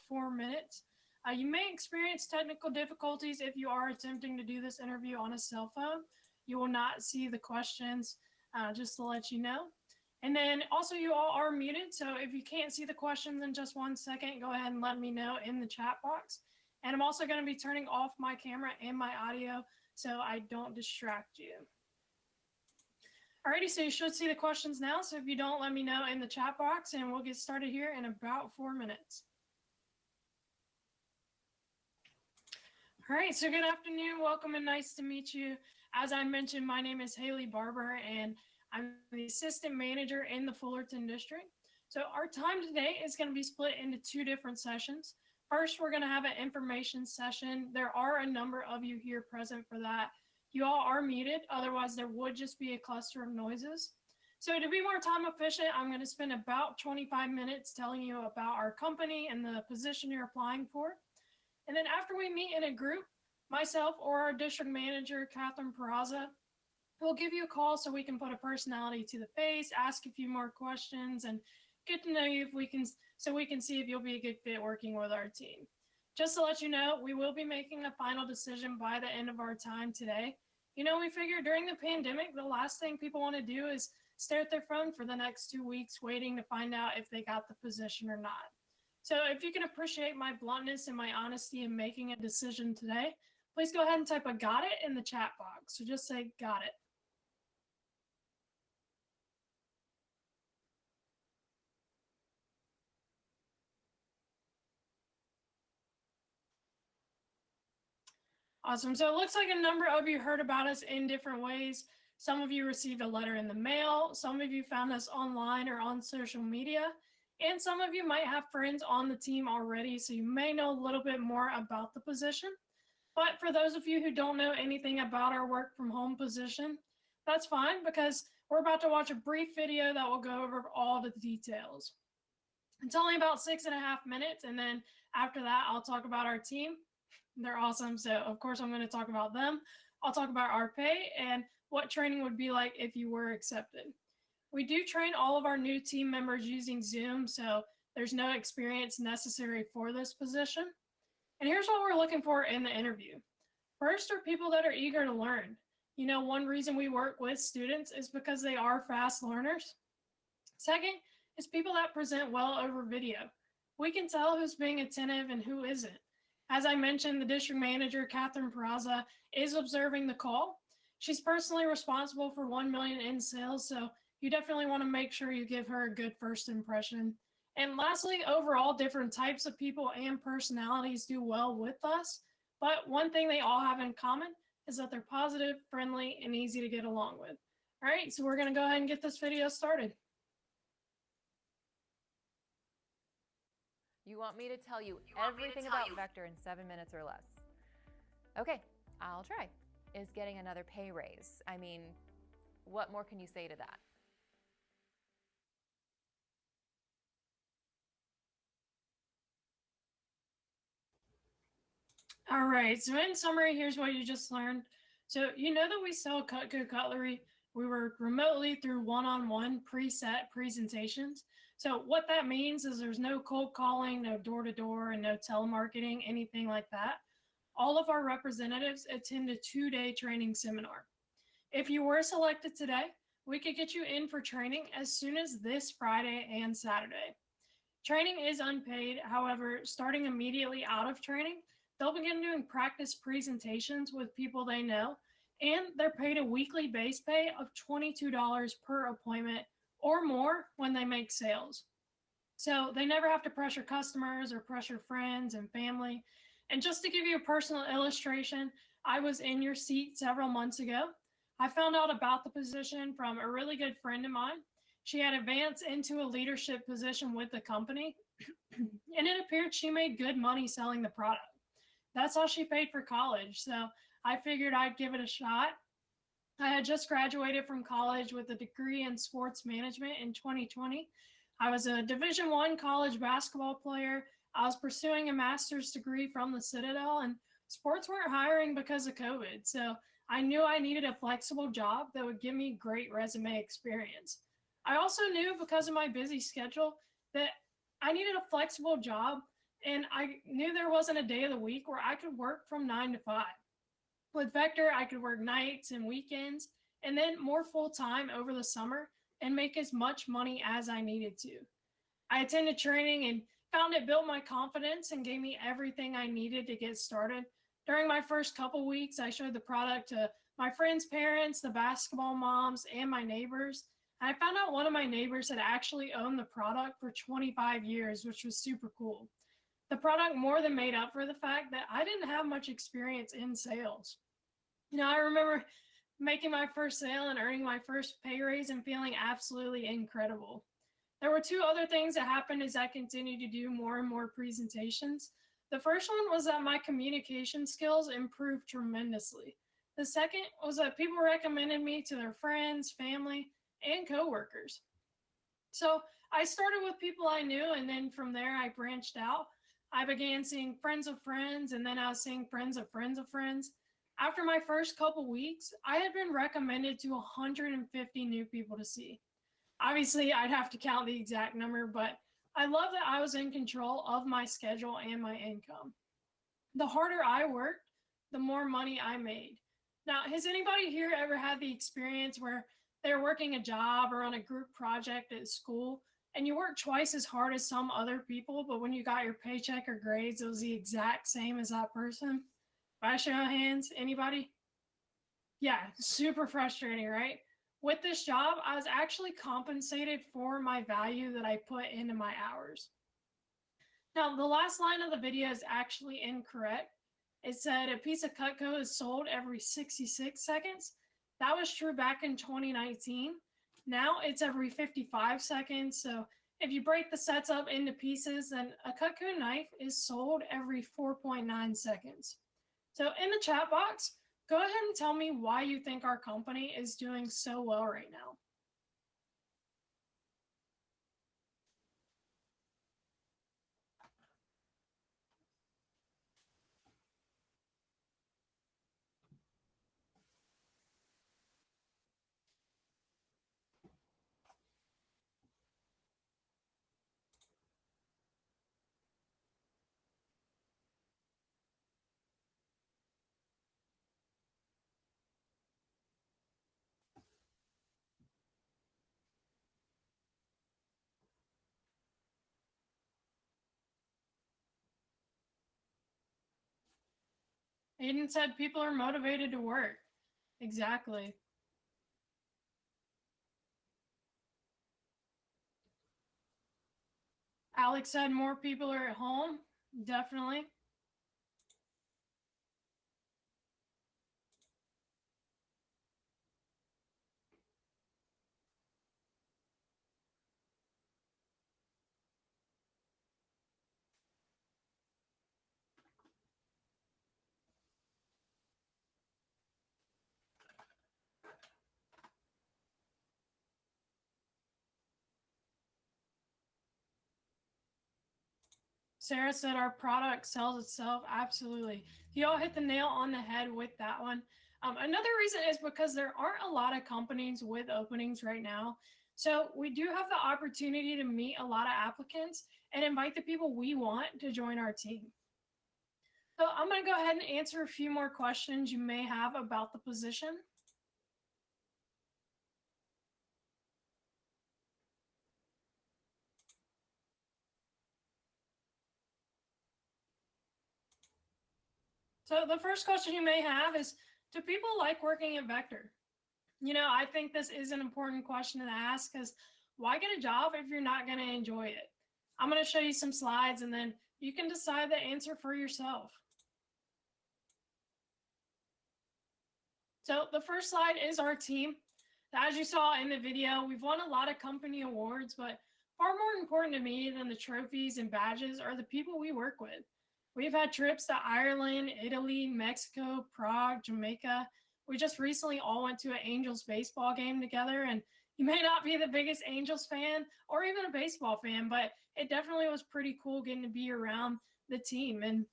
4 minutes. You may experience technical difficulties if you are attempting to do this interview on a cell phone. You will not see the questions, just to let you know. And then also you all are muted, so if you can't see the questions in just 1 second, go ahead and let me know in the chat box. And I'm also going to be turning off my camera and my audio so I don't distract you. Alrighty, so you should see the questions now. So if you don't, let me know in the chat box and we'll get started here in about 4 minutes. All right, so good afternoon, welcome and nice to meet you. As I mentioned, my name is Hayley Barber and I'm the assistant manager in the Fullerton district. So our time today is going to be split into 2 different sessions. First, we're going to have an information session. There are a number of you here present for that. You all are muted, otherwise there would just be a cluster of noises. So to be more time efficient, I'm going to spend about 25 minutes telling you about our company and the position you're applying for. And then after we meet in a group, myself or our district manager, Catherine Peraza, will give you a call so we can put a personality to the face, ask a few more questions, and get to know you so we can see if you'll be a good fit working with our team. Just to let you know, we will be making a final decision by the end of our time today. You know, we figured during the pandemic, the last thing people want to do is stare at their phone for the next 2 weeks waiting to find out if they got the position or not. So if you can appreciate my bluntness and my honesty in making a decision today, please go ahead and type a "got it" in the chat box. So just say "got it." Awesome. So it looks like a number of you heard about us in different ways. Some of you received a letter in the mail. Some of you found us online or on social media. And some of you might have friends on the team already, so you may know a little bit more about the position. But for those of you who don't know anything about our work from home position, that's fine because we're about to watch a brief video that will go over all the details. It's only about 6.5 minutes, and then after that, I'll talk about our team. They're awesome, so of course I'm going to talk about them. I'll talk about our pay and what training would be like if you were accepted. We do train all of our new team members using Zoom, so there's no experience necessary for this position. And here's what we're looking for in the interview. First are people that are eager to learn. You know, one reason we work with students is because they are fast learners. Second is people that present well over video. We can tell who's being attentive and who isn't. As I mentioned, the district manager, Catherine Peraza, is observing the call. She's personally responsible for $1 million in sales, so you definitely want to make sure you give her a good first impression. And lastly, overall, different types of people and personalities do well with us. But one thing they all have in common is that they're positive, friendly, and easy to get along with. All right, so we're going to go ahead and get this video started. You want me to tell you everything about Vector in 7 minutes or less? Okay, I'll try. Is getting another pay raise. I mean, what more can you say to that? All right, so in summary, here's what you just learned. So you know that we sell Cutco cutlery. We work remotely through one-on-one preset presentations. So what that means is there's no cold calling, no door-to-door, and no telemarketing, anything like that. All of our representatives attend a 2-day training seminar. If you were selected today, we could get you in for training as soon as this Friday and Saturday. Training is unpaid. However, starting immediately out of training, they'll begin doing practice presentations with people they know, and they're paid a weekly base pay of $22 per appointment or more when they make sales. So they never have to pressure customers or pressure friends and family. And just to give you a personal illustration, I was in your seat several months ago. I found out about the position from a really good friend of mine. She had advanced into a leadership position with the company, and it appeared she made good money selling the product. That's all she paid for college, so I figured I'd give it a shot. I had just graduated from college with a degree in sports management in 2020. I was a Division I college basketball player. I was pursuing a master's degree from the Citadel, and sports weren't hiring because of COVID. So I knew I needed a flexible job that would give me great resume experience. I also knew because of my busy schedule that I needed a flexible job And I knew there wasn't a day of the week where I could work from 9 to 5. With Vector, I could work nights and weekends and then more full time over the summer and make as much money as I needed to. I attended training and found it built my confidence and gave me everything I needed to get started. During my first couple weeks, I showed the product to my friends' parents, the basketball moms, and my neighbors. And I found out one of my neighbors had actually owned the product for 25 years, which was super cool. The product more than made up for the fact that I didn't have much experience in sales. I remember making my first sale and earning my first pay raise and feeling absolutely incredible. There were two other things that happened as I continued to do more and more presentations. The first one was that my communication skills improved tremendously. The second was that people recommended me to their friends, family, and coworkers. So I started with people I knew, and then from there I branched out. I began seeing friends of friends, and then I was seeing friends of friends of friends. After my first couple weeks, I had been recommended to 150 new people to see. Obviously, I'd have to count the exact number, but I love that I was in control of my schedule and my income. The harder I worked, the more money I made. Now, has anybody here ever had the experience where they're working a job or on a group project at school and you work twice as hard as some other people, but when you got your paycheck or grades, it was the exact same as that person? By show of hands, anybody? Yeah, super frustrating, right? With this job, I was actually compensated for my value that I put into my hours. Now, the last line of the video is actually incorrect. It said a piece of Cutco is sold every 66 seconds. That was true back in 2019. Now it's every 55 seconds. So if you break the sets up into pieces, then a Cutco knife is sold every 4.9 seconds. So in the chat box, go ahead and tell me why you think our company is doing so well right now. Aiden said people are motivated to work. Exactly. Alex said more people are at home. Definitely. Sarah said our product sells itself. Absolutely. You all hit the nail on the head with that one. Another reason is because there aren't a lot of companies with openings right now. So we do have the opportunity to meet a lot of applicants and invite the people we want to join our team. So I'm going to go ahead and answer a few more questions you may have about the position. So the first question you may have is, do people like working at Vector? I think this is an important question to ask because why get a job if you're not going to enjoy it? I'm going to show you some slides and then you can decide the answer for yourself. So the first slide is our team. As you saw in the video, we've won a lot of company awards, but far more important to me than the trophies and badges are the people we work with. We've had trips to Ireland, Italy, Mexico, Prague, Jamaica. We just recently all went to an Angels baseball game together, and you may not be the biggest Angels fan or even a baseball fan, but it definitely was pretty cool getting to be around the team and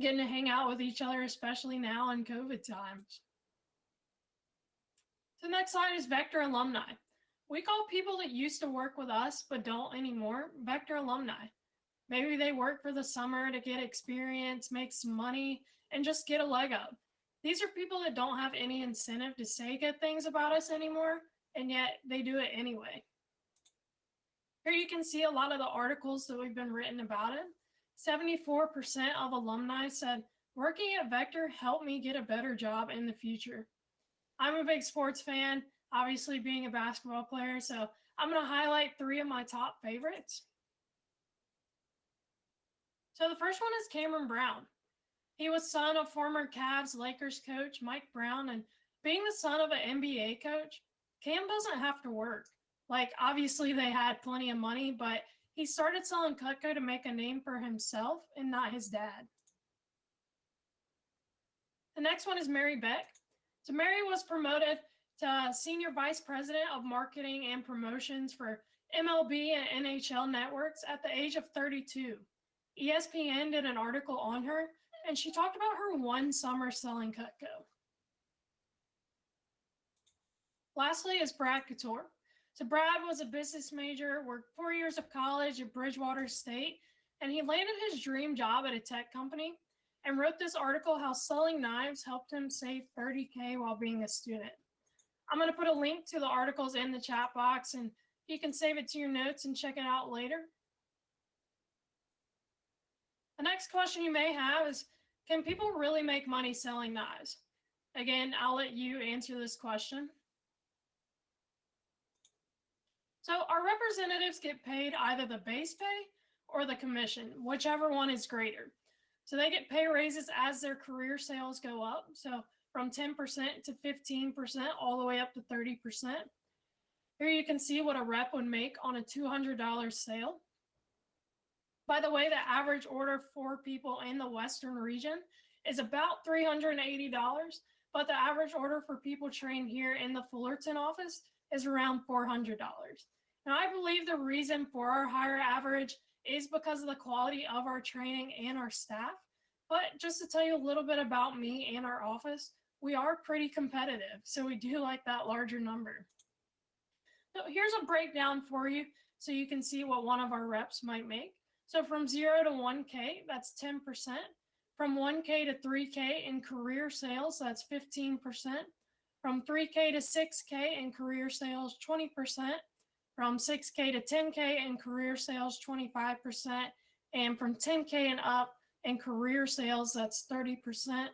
getting to hang out with each other, especially now in COVID times. So the next slide is Vector alumni. We call people that used to work with us but don't anymore Vector alumni. Maybe they work for the summer to get experience, make some money, and just get a leg up. These are people that don't have any incentive to say good things about us anymore, and yet they do it anyway. Here you can see a lot of the articles that we've been written about it. 74% of alumni said, working at Vector helped me get a better job in the future. I'm a big sports fan, obviously being a basketball player, so I'm going to highlight 3 of my top favorites. So the first one is Cameron Brown. He was son of former Cavs Lakers coach Mike Brown, and being the son of an NBA coach, Cam doesn't have to work. Like, obviously they had plenty of money, but he started selling Cutco to make a name for himself and not his dad. The next one is Mary Beck. So Mary was promoted to Senior Vice President of Marketing and Promotions for MLB and NHL networks at the age of 32. ESPN did an article on her, and she talked about her one summer selling Cutco. Lastly is Brad Couture. So Brad was a business major, worked 4 years of college at Bridgewater State, and he landed his dream job at a tech company and wrote this article how selling knives helped him save $30K while being a student. I'm going to put a link to the articles in the chat box, and you can save it to your notes and check it out later. The next question you may have is, can people really make money selling knives? Again, I'll let you answer this question. So our representatives get paid either the base pay or the commission, whichever one is greater. So they get pay raises as their career sales go up. So from 10% to 15%, all the way up to 30%. Here you can see what a rep would make on a $200 sale. By the way, the average order for people in the Western region is about $380, but the average order for people trained here in the Fullerton office is around $400. Now, I believe the reason for our higher average is because of the quality of our training and our staff. But just to tell you a little bit about me and our office, we are pretty competitive, so we do like that larger number. So here's a breakdown for you so you can see what one of our reps might make. So from 0 to 1K, that's 10%. From 1K to 3K in career sales, that's 15%. From 3K to 6K in career sales, 20%. From 6K to 10K in career sales, 25%. And from 10K and up in career sales, that's 30%.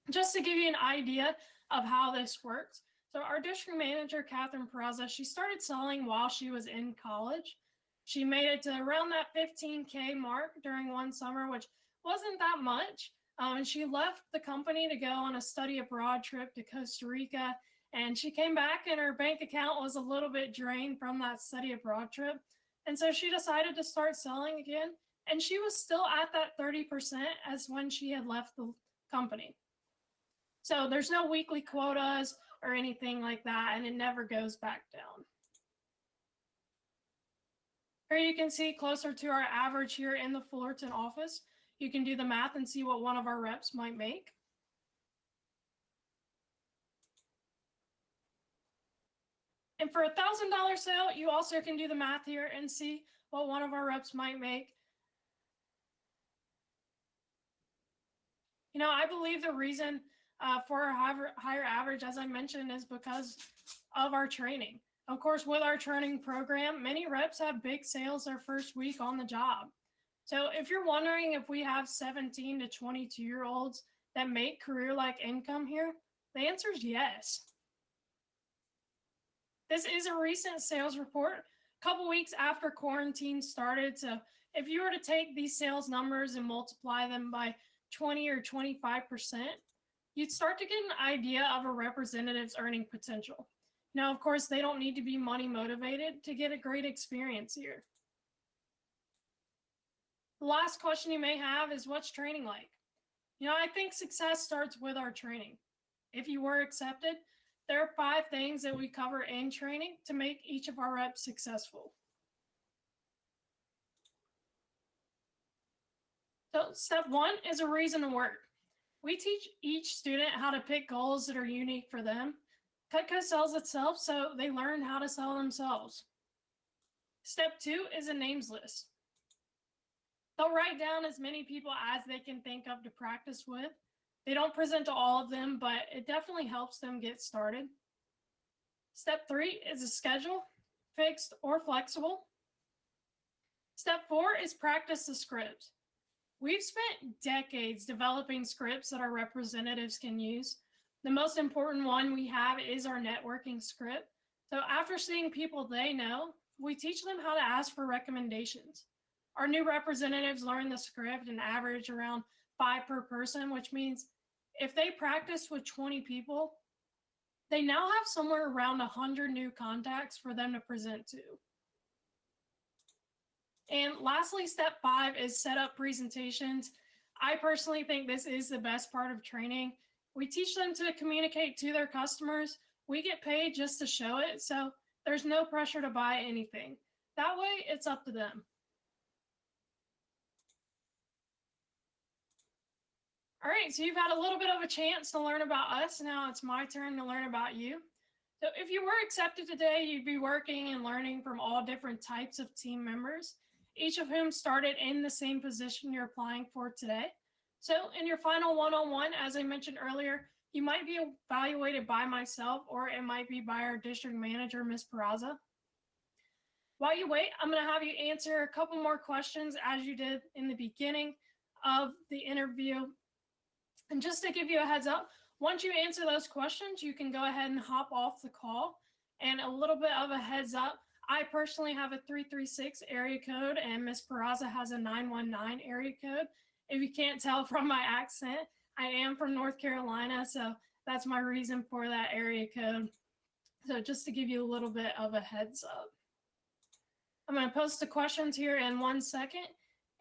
Just to give you an idea of how this works. So our district manager, Catherine Peraza, she started selling while she was in college. She made it to around that 15K mark during one summer, which wasn't that much. And she left the company to go on a study abroad trip to Costa Rica. And she came back and her bank account was a little bit drained from that study abroad trip. And so she decided to start selling again. And she was still at that 30% as when she had left the company. So there's no weekly quotas or anything like that, and it never goes back down. Here you can see closer to our average here in the Fullerton office. You can do the math and see what one of our reps might make. And for a $1,000 sale, you also can do the math here and see what one of our reps might make. You know, I believe the reason for our higher average, as I mentioned, is because of our training. Of course, with our training program, many reps have big sales their first week on the job. So if you're wondering if we have 17 to 22-year-olds that make career-like income here, the answer is yes. This is a recent sales report, a couple weeks after quarantine started. So if you were to take these sales numbers and multiply them by 20 or 25%, you'd start to get an idea of a representative's earning potential. Now, of course, they don't need to be money motivated to get a great experience here. The last question you may have is, what's training like? You know, I think success starts with our training. If you were accepted, there are 5 things that we cover in training to make each of our reps successful. So step 1 is a reason to work. We teach each student how to pick goals that are unique for them. Cutco sells itself, so they learn how to sell themselves. Step 2 is a names list. They'll write down as many people as they can think of to practice with. They don't present to all of them, but it definitely helps them get started. Step 3 is a schedule, fixed or flexible. Step 4 is practice the script. We've spent decades developing scripts that our representatives can use. The most important one we have is our networking script. So after seeing people they know, we teach them how to ask for recommendations. Our new representatives learn the script and average around 5 per person, which means if they practice with 20 people, they now have somewhere around 100 new contacts for them to present to. And lastly, step 5 is set up presentations. I personally think this is the best part of training. We teach them to communicate to their customers. We get paid just to show it, so there's no pressure to buy anything. That way, it's up to them. All right, so you've had a little bit of a chance to learn about us. Now it's my turn to learn about you. So if you were accepted today, you'd be working and learning from all different types of team members, each of whom started in the same position you're applying for today. So in your final one-on-one, as I mentioned earlier, you might be evaluated by myself, or it might be by our district manager, Ms. Peraza. While you wait, I'm going to have you answer a couple more questions as you did in the beginning of the interview. And just to give you a heads up, once you answer those questions, you can go ahead and hop off the call. And a little bit of a heads up, I personally have a 336 area code and Ms. Peraza has a 919 area code. If you can't tell from my accent, I am from North Carolina, so that's my reason for that area code. So just to give you a little bit of a heads up. I'm going to post the questions here in 1 second.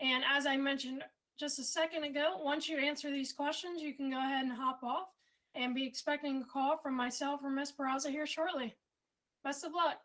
And as I mentioned just a second ago, once you answer these questions, you can go ahead and hop off and be expecting a call from myself or Ms. Peraza here shortly. Best of luck.